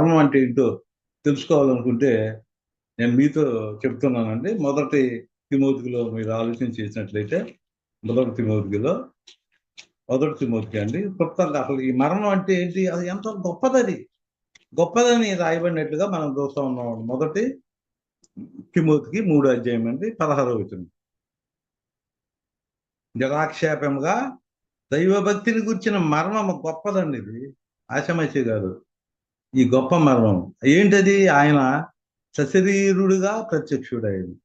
మరణం అంటే ఏంటో తెలుసుకోవాలనుకుంటే నేను మీతో చెప్తున్నానండి. మొదటి తిమోతిలో మీరు ఆలోచన చేసినట్లయితే మొదటి తిమోతికి అండి క్లుప్తంగా అసలు ఈ మరణం అంటే ఏంటి, అది ఎంతో గొప్పదని రాయబడినట్లుగా మనం చూస్తూ ఉన్నాం. మొదటి తిమోతికి 3వ అధ్యాయం అండి 16వ వచనం. నిరాక్షేపంగా దైవభక్తిని గురించిన మర్మం గొప్పదండి. ఇది ఆషామాషి గారు, ఈ గొప్ప మర్మం ఏంటది? ఆయన సశరీరుడుగా ప్రత్యక్షుడైంది,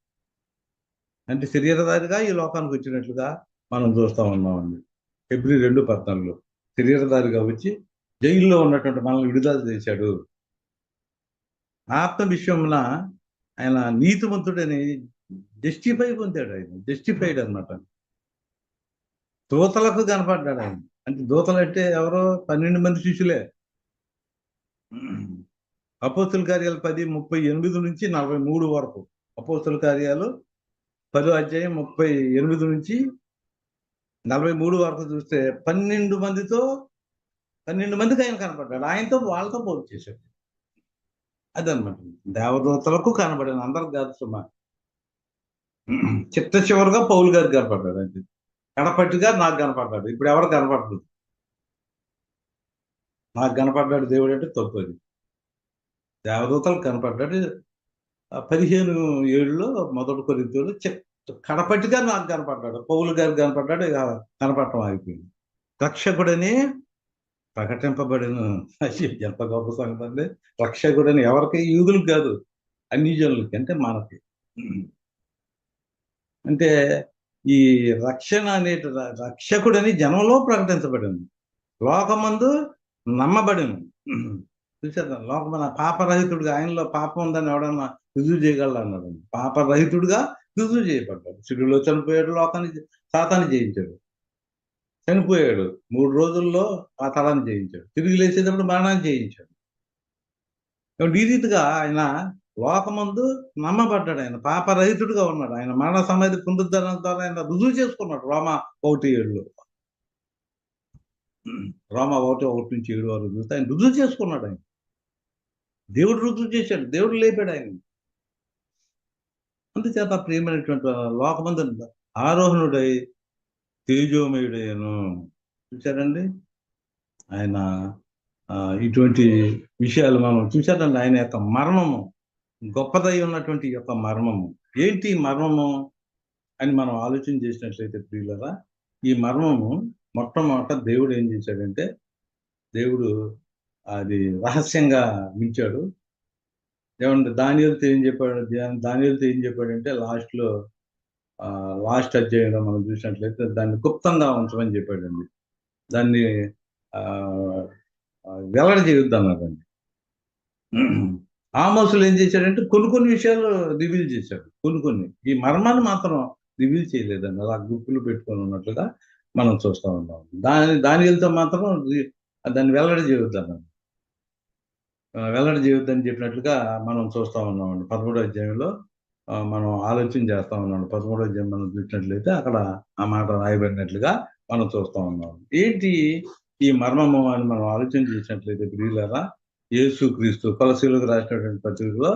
అంటే శరీరధారిగా ఈ లోకానికి వచ్చినట్లుగా మనం చూస్తూ ఉన్నామండి. ఫిబ్రవరి 2:14 శరీరధారిగా వచ్చి జైల్లో ఉన్నటువంటి మనల్ని విడుదల చేశాడు. ఆత్మ విషయంలో ఆయన నీతిమంతుడని జస్టిఫై పొందాడు. ఆయన జస్టిఫైడ్ అనమాట. దూతలకు కనపడ్డాడు ఆయన. అంటే దూతలు అంటే ఎవరో 12 మంది శిష్యులే. అపోస్తుల కార్యాలు 10:38 నుంచి 43 వరకు. అపోస్తుల కార్యాలు 10వ అధ్యాయం 38 నుంచి 43 వరకు చూస్తే 12 మందికి ఆయన కనపడ్డాడు. ఆయనతో వాళ్ళతో పోల్చి చేశాడు. అదనమాట. దేవదూతలకు కనబడిన అందరికి కాదు సుమా. చిట్ట చివరిగా పౌలు గారికి కనపడ్డాడు. అంటే కడపట్టిగా నాకు కనపడ్డాడు. ఇప్పుడు ఎవరు కనపడదు. నాకు కనపడ్డాడు దేవుడు అంటే తప్పు. అది దేవదూతలకు కనపడ్డాడు. 15:7 మొదటి కొరింథీయులు కడపట్టిగా నాకు కనపడ్డాడు. పౌలు గారికి కనపడ్డాడు. ఇక కనపడటం ఆగిపోయింది. రక్షకుడని ప్రకటింపబడిన. ఎంత గొప్ప సంగతి అండి. రక్షకుడని ఎవరికి? యూదులకు కాదు, అన్ని జనులకి, అంటే మనకి. అంటే ఈ రక్షణ అనే రక్షకుడని జనంలో ప్రకటించబడింది, లోకమందు నమ్మబడిను. చూసారా? లోకమైన పాపరహితుడిగా, ఆయనలో పాపం ఉందని ఎవడన్నా రుజువు చేయగలడు అన్నాడు. పాపరహితుడిగా రుజువు చేయబడ్డాడు. సిలువలో చనిపోయాడు, లోకాన్ని సాతాన్ని జయించాడు. చనిపోయాడు, 3 రోజుల్లో ఆ తలాన్ని జయించాడు. తిరిగి లేచేటప్పుడు మరణాన్ని జయించాడు. ఈ రీతిగా ఆయన లోకమందు నమ్మబడ్డాడు. ఆయన పాపరహితుడిగా ఉన్నాడు. ఆయన మరణ సమాధి పునరుద్ధరణ ద్వారా ఆయన రుజువు చేసుకున్నాడు. రోమా 1:7 నుంచి 7 వరకు చూస్తే ఆయన రుజువు చేసుకున్నాడు. ఆయన దేవుడు రుజువు చేశాడు, దేవుడు లేపాడు ఆయన. అందుచేత ప్రియమైనటువంటి లోకమందు ఆరోహణుడై తేజోమయుడయ్యను. చూశారండి? ఆయన ఇటువంటి విషయాలు మనం చూశారండి. ఆయన యొక్క మర్మము, గొప్పదై ఉన్నటువంటి యొక్క మర్మము ఏంటి? మర్మము అని మనం ఆలోచన చేసినట్లయితే ప్రియులరా, ఈ మర్మము మొట్టమొదట దేవుడు ఏం చేశాడంటే, దేవుడు అది రహస్యంగా మించాడు. ఏమంటే దానియేలుతో ఏం చెప్పాడంటే లాస్ట్ అధ్యాయంలో మనం చూసినట్లయితే దాన్ని గుప్తంగా ఉంచమని చెప్పాడండి. దాన్ని వెల్లడి చేయొద్దు అన్నాడండి. ఆమోసులు ఏం చేశాడంటే కొన్ని విషయాలు రివీల్ చేశాడు. కొన్ని ఈ మర్మాన్ని మాత్రం రివీల్ చేయలేదండి. అలా గుప్పులు పెట్టుకొని ఉన్నట్లుగా మనం చూస్తూ ఉన్నాం. దానియేలుతో మాత్రం దాన్ని వెల్లడి చేయొద్దు అన్నాడు. వెల్లడి చేయొద్దని చెప్పినట్లుగా మనం చూస్తూ ఉన్నామండి. 13వ అధ్యాయంలో మనం ఆలోచన చేస్తూ ఉన్నాం. 13వ అధ్యాయం మనం చూసినట్లయితే అక్కడ ఆ మాట రాయబడినట్లుగా మనం చూస్తూ ఉన్నాం. ఏంటి ఈ మర్మము అని మనం ఆలోచన చేసినట్లయితే ప్రియులారా, యేసుక్రీస్తు కొలసీలకు రాసినటువంటి పత్రికలో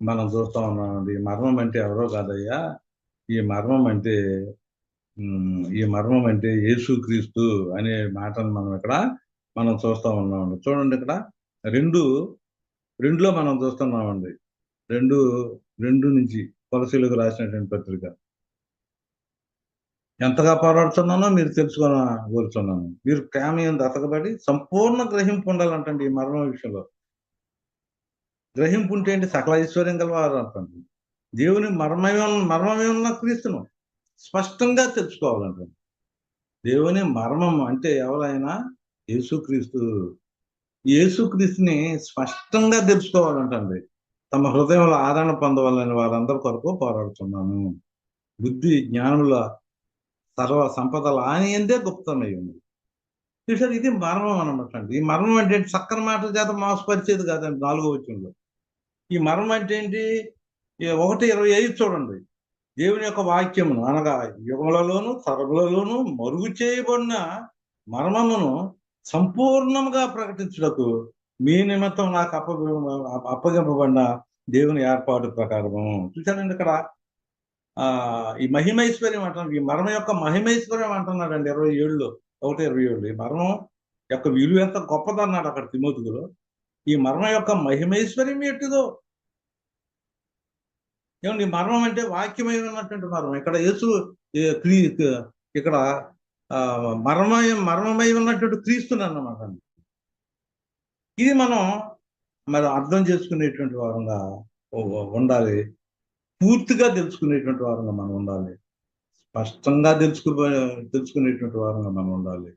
మనం చూస్తూ ఉన్నామండి. ఈ మర్మం అంటే ఎవరో కాదయ్యా, ఈ మర్మం అంటే యేసుక్రీస్తు అనే మాటను మనం చూస్తూ ఉన్నామండి. చూడండి, ఇక్కడ 2:2లో మనం చూస్తున్నామండి. 2:2 నుంచి కొలసీలకు రాసినటువంటి పత్రిక. ఎంతగా పోరాడుతున్నానో మీరు కోరుచున్నాను. మీరు ప్రేమ యందు అతకబడి సంపూర్ణ గ్రహింపు ఉండాలంటండి. ఈ మర్మ విషయంలో గ్రహింపు ఉంటే ఏంటి? సకల ఐశ్వర్యం గలవారు అంటండి. దేవుని మర్మమే ఉన్న క్రీస్తును స్పష్టంగా తెలుసుకోవాలంటండి. దేవుని మర్మం అంటే ఎవరైనా యేసుక్రీస్తుని స్పష్టంగా తెలుసుకోవాలంటండి. తమ హృదయంలో ఆదరణ పొందవాలని వారందరి కొరకు పోరాడుతున్నాను. బుద్ధి జ్ఞానుల సర్వ సంపదల ఆయనందే గుప్తమై ఉంది. చూసారు, ఇది మర్మం అనమాట అండి. ఈ మర్మం అంటే చక్కని మాటల చేత మోసపరిచేది కాదండి. 4వ వచనంలో ఈ మర్మం అంటే ఏంటి? 1:25 చూడండి. దేవుని యొక్క వాక్యమును అనగా యుగములలోను తరములలోను మరుగు చేయబడిన మర్మమును సంపూర్ణంగా ప్రకటించుటకు మీ నిమిత్తం నాకు అప్పగింపబడిన దేవుని ఏర్పాటు ప్రకారము. చూసారండి ఇక్కడ ఈ మహిమైశ్వర్యం అంటున్నాడు. ఈ మరణం యొక్క మహిమైశ్వర్యం అంటున్నాడండి 27లో 1:27. ఈ మరణం యొక్క విలువ ఎంత గొప్పదన్నాడు అక్కడ తిమోతిలో. ఈ మరణం యొక్క మహిమైశ్వర్యం ఎట్టిదో. ఏమండి మరణం అంటే వాక్యమై ఉన్నటువంటి మరణం. ఇక్కడ యేసు ఇక్కడ మరణమై ఉన్నటువంటి క్రీస్తుని అన్నమాట. ఇది మనం మరి అర్థం చేసుకునేటువంటి వారంగా ఉండాలి. పూర్తిగా తెలుసుకునేటువంటి వారంగా మనం ఉండాలి. స్పష్టంగా తెలుసుకునేటువంటి వారంగా మనం ఉండాలి.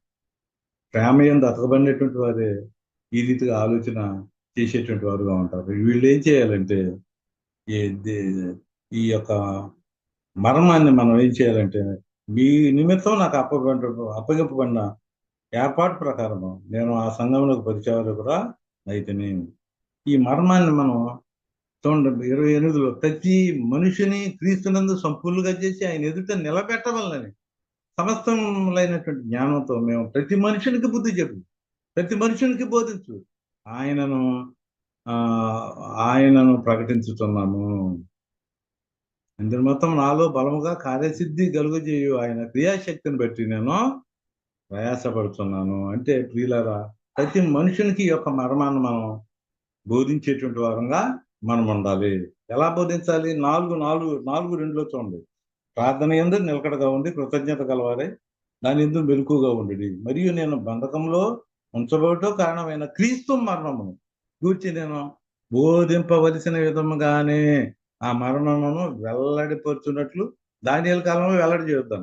ప్రేమ యందు అతకబడినటువంటి వారే ఈ రీతిగా ఆలోచన చేసేటువంటి వారుగా ఉంటారు. వీళ్ళు ఏం చేయాలంటే ఈ యొక్క మరణాన్ని మనం ఏం చేయాలంటే, మీ నిమిత్తం నాకు అప్పగింపబడిన ఏర్పాటు ప్రకారము నేను ఆ సంఘంలోకి పరిచయాలు కూడా అయితేనే. ఈ మరణాన్ని మనం చూడండి 28లో ప్రతి మనిషిని క్రీస్తునందు సంపూర్ణంగా చేసి ఆయన ఎదుట నిలబెట్టవాలని సమస్తములైనటువంటి జ్ఞానంతో మేము ప్రతి మనుషునికి బుద్ధి చెప్పు, ప్రతి మనుషునికి బోధించు, ఆయనను ప్రకటించుతున్నాము. అందరి మొత్తం నాలో బలముగా కార్యసిద్ధి కలుగజేయు ఆయన క్రియాశక్తిని బట్టి నేను ప్రయాసపడుతున్నాను. అంటే ప్రియులారా, ప్రతి మనుషునికి ఈ యొక్క మర్మాన్ని మనం బోధించేటువంటి వారంగా మనం ఉండాలి. ఎలా బోధించాలి? 4:2లో చూడండి. ప్రార్థన యందు నిలకడగా ఉండి కృతజ్ఞత గలవారే దాని యందు మెలకుగా ఉండేది. మరియు నేను బంధకంలో ఉంచబడటం కారణమైన క్రీస్తు మరణమును గూర్చి నేను బోధింపవలసిన విధముగానే ఆ మరణమును వెల్లడిపరుచున్నట్లు దానియేలు కాలంలో వెల్లడి చేద్దాం.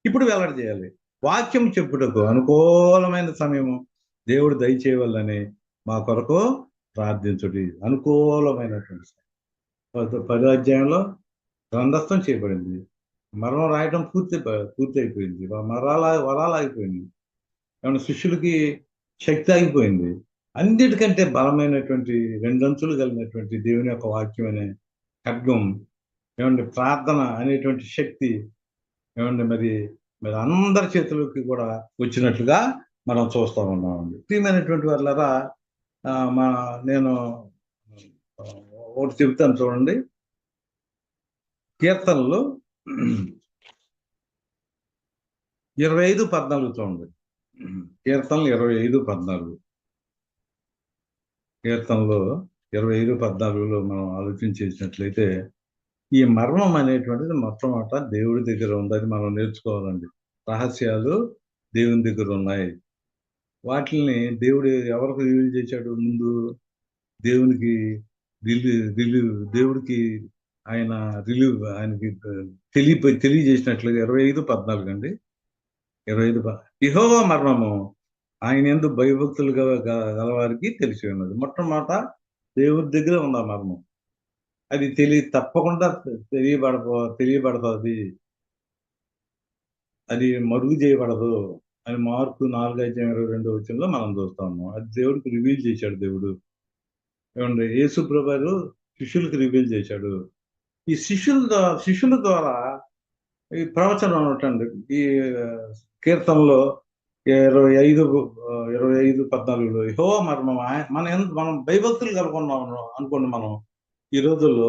ఇప్పుడు వెల్లడి చేయాలి. వాక్యం చెప్పుటకు అనుకూలమైన సమయము దేవుడు దయచేయవల్లని మా కొరకు ప్రార్థించుడి. అనుకూలమైనటువంటి 10వ అధ్యాయంలో గ్రంథస్థం చేయబడింది. మరణం రాయటం పూర్తి అయిపోయింది. వరాలు ఆగిపోయింది. ఏమన్నా శిష్యులకి శక్తి ఆగిపోయింది. అన్నిటికంటే బలమైనటువంటి 2 అంచులు కలిగినటువంటి దేవుని యొక్క వాక్యం అనే ఖడ్గం, ఏమండి ప్రార్థన అనేటువంటి శక్తి, ఏమండి మరి అందరి చేతులకి కూడా వచ్చినట్లుగా మనం చూస్తూ ఉన్నామండి. ప్రియమైనటువంటి వాళ్ళరా, నేను ఒకటి చెబుతాను చూడండి. కీర్తనలు 25:14 చూడండి. కీర్తనలు 25:14. కీర్తనలో 25:14లో మనం ఆలోచించేసినట్లయితే ఈ మర్మం అనేటువంటిది మొట్టమొదట దేవుడి దగ్గర ఉందని మనం నేర్చుకోవాలండి. రహస్యాలు దేవుని దగ్గర ఉన్నాయి. వాటిని దేవుడు ఎవరికి రివీల్ చేశాడు? ముందు దేవునికి దేవుడికి ఆయనకి తెలియజేసినట్లుగా 25:14 అండి. 25 యెహోవా మర్మము ఆయన యందు భయభక్తులు గలవారికి తెలిసి ఉన్నది. మొట్టమొదట దేవుడి దగ్గర ఉంది ఆ మర్మం. అది తప్పకుండా తెలియబడుతుంది. అది మరుగు చేయబడదు అని మార్కు 4:22 మనం చూస్తా ఉన్నాం. అది దేవుడికి రివీల్ చేశాడు దేవుడు. ఏమండి యేసు ప్రభువు శిష్యులకు రివీల్ చేశాడు. ఈ శిష్యుల ద్వారా ఈ ప్రవచనం అనటండి. ఈ కీర్తనలో 25:14లో యెహోవా మర్మం మనం భయభక్తులు కలుగున్నాం అనుకోండి. మనం ఈ రోజుల్లో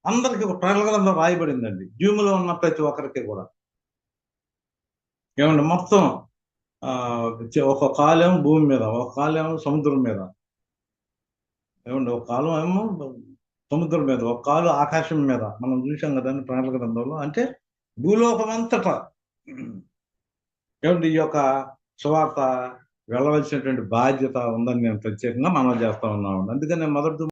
అందరికి ఒక ప్రకటనలో రాయబడిందండి. భూమిలో ఉన్న ప్రతి ఒక్కరికి కూడా. ఏమండి మొత్తం ఒక కాలేమో భూమి మీద, ఒక కాలేమో సముద్రం మీద. ఏమండి ఒక కాలం ఏమో సముద్రం మీద, ఒక కాలు ఆకాశం మీద. మనం చూసాం కదండి ప్రకటన గ్రంథంలో. అంటే భూలోకం అంతటా ఏమండి ఈ యొక్క సువార్త వెళ్ళవలసినటువంటి బాధ్యత ఉందని నేను ప్రత్యేకంగా మనం చేస్తా ఉన్నామండి. అందుకని నేను మొదటి